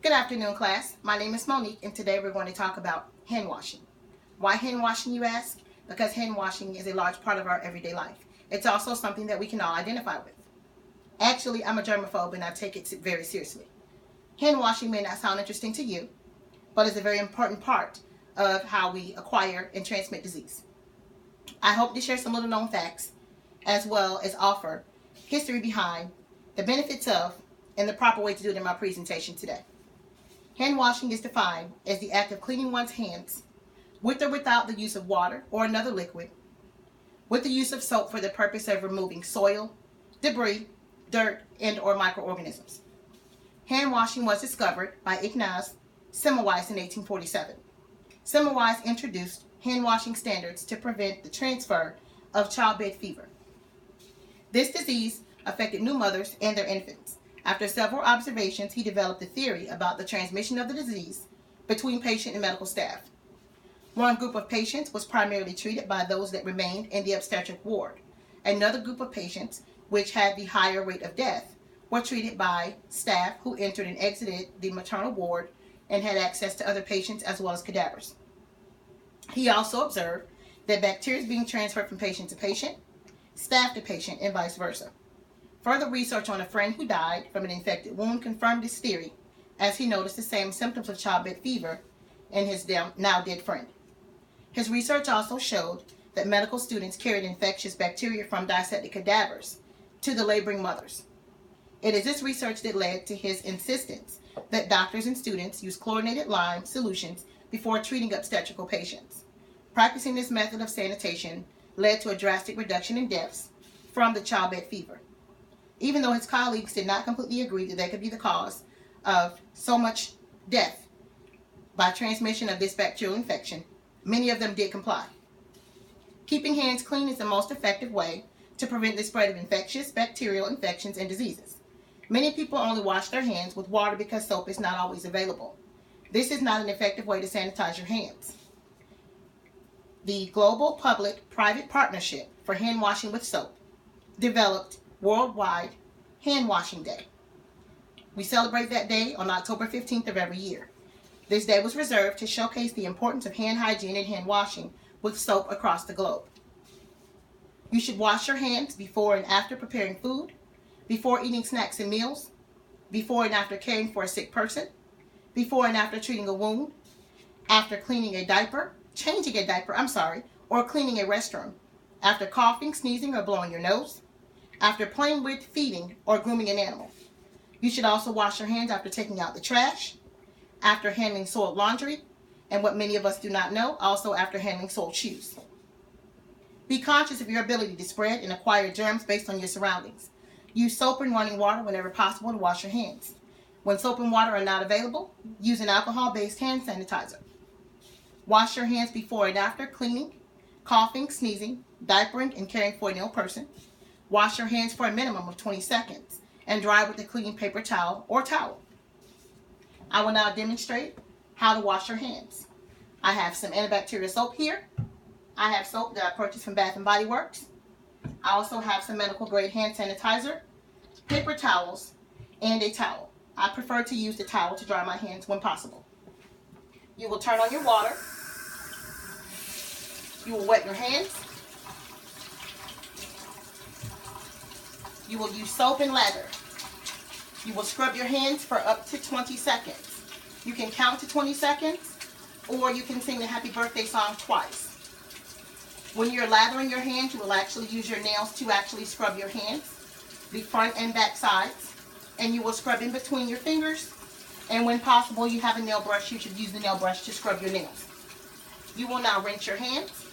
Good afternoon, class. My name is Monique, and today we're going to talk about hand washing. Why hand washing, you ask? Because hand washing is a large part of our everyday life. It's also something that we can all identify with. Actually, I'm a germaphobe and I take it very seriously. Hand washing may not sound interesting to you, but it's a very important part of how we acquire and transmit disease. I hope to share some little known facts as well as offer history behind the benefits of and the proper way to do it in my presentation today. Hand washing is defined as the act of cleaning one's hands with or without the use of water or another liquid, with the use of soap for the purpose of removing soil, debris, dirt, and or microorganisms. Hand washing was discovered by Ignaz Semmelweis in 1847. Semmelweis introduced hand washing standards to prevent the transfer of childbed fever. This disease affected new mothers and their infants. After several observations, he developed a theory about the transmission of the disease between patient and medical staff. One group of patients was primarily treated by those that remained in the obstetric ward. Another group of patients, which had the higher rate of death, were treated by staff who entered and exited the maternal ward and had access to other patients as well as cadavers. He also observed that bacteria is being transferred from patient to patient, staff to patient, and vice versa. Further research on a friend who died from an infected wound confirmed this theory, as he noticed the same symptoms of childbed fever in his now dead friend. His research also showed that medical students carried infectious bacteria from dissected cadavers to the laboring mothers. It is this research that led to his insistence that doctors and students use chlorinated lime solutions before treating obstetrical patients. Practicing this method of sanitation led to a drastic reduction in deaths from the childbed fever. Even though his colleagues did not completely agree that they could be the cause of so much death by transmission of this bacterial infection, many of them did comply. Keeping hands clean is the most effective way to prevent the spread of infectious bacterial infections and diseases. Many people only wash their hands with water because soap is not always available. This is not an effective way to sanitize your hands. The Global Public-Private Partnership for Hand Washing with Soap developed Worldwide Hand Washing Day. We celebrate that day on October 15th of every year. This day was reserved to showcase the importance of hand hygiene and hand washing with soap across the globe. You should wash your hands before and after preparing food, before eating snacks and meals, before and after caring for a sick person, before and after treating a wound, after cleaning a diaper, or cleaning a restroom, after coughing, sneezing, or blowing your nose, after playing with, feeding, or grooming an animal. You should also wash your hands after taking out the trash, after handling soiled laundry, and what many of us do not know, also after handling soiled shoes. Be conscious of your ability to spread and acquire germs based on your surroundings. Use soap and running water whenever possible to wash your hands. When soap and water are not available, use an alcohol-based hand sanitizer. Wash your hands before and after cleaning, coughing, sneezing, diapering, and caring for an ill person. Wash your hands for a minimum of 20 seconds and dry with a clean paper towel or towel. I will now demonstrate how to wash your hands. I have some antibacterial soap here. I have soap that I purchased from Bath & Body Works. I also have some medical grade hand sanitizer, paper towels, and a towel. I prefer to use the towel to dry my hands when possible. You will turn on your water. You will wet your hands. You will use soap and lather. You will scrub your hands for up to 20 seconds. You can count to 20 seconds, or you can sing the happy birthday song twice. When you're lathering your hands, you will actually use your nails to actually scrub your hands, the front and back sides, and you will scrub in between your fingers, and when possible, you have a nail brush, you should use the nail brush to scrub your nails. You will now rinse your hands.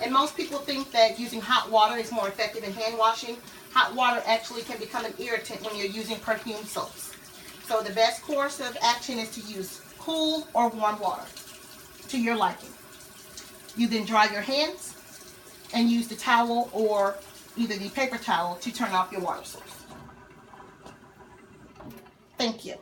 And most people think that using hot water is more effective in hand washing. Hot water actually can become an irritant when you're using perfumed soaps. So the best course of action is to use cool or warm water to your liking. You then dry your hands and use the towel or either the paper towel to turn off your water source. Thank you.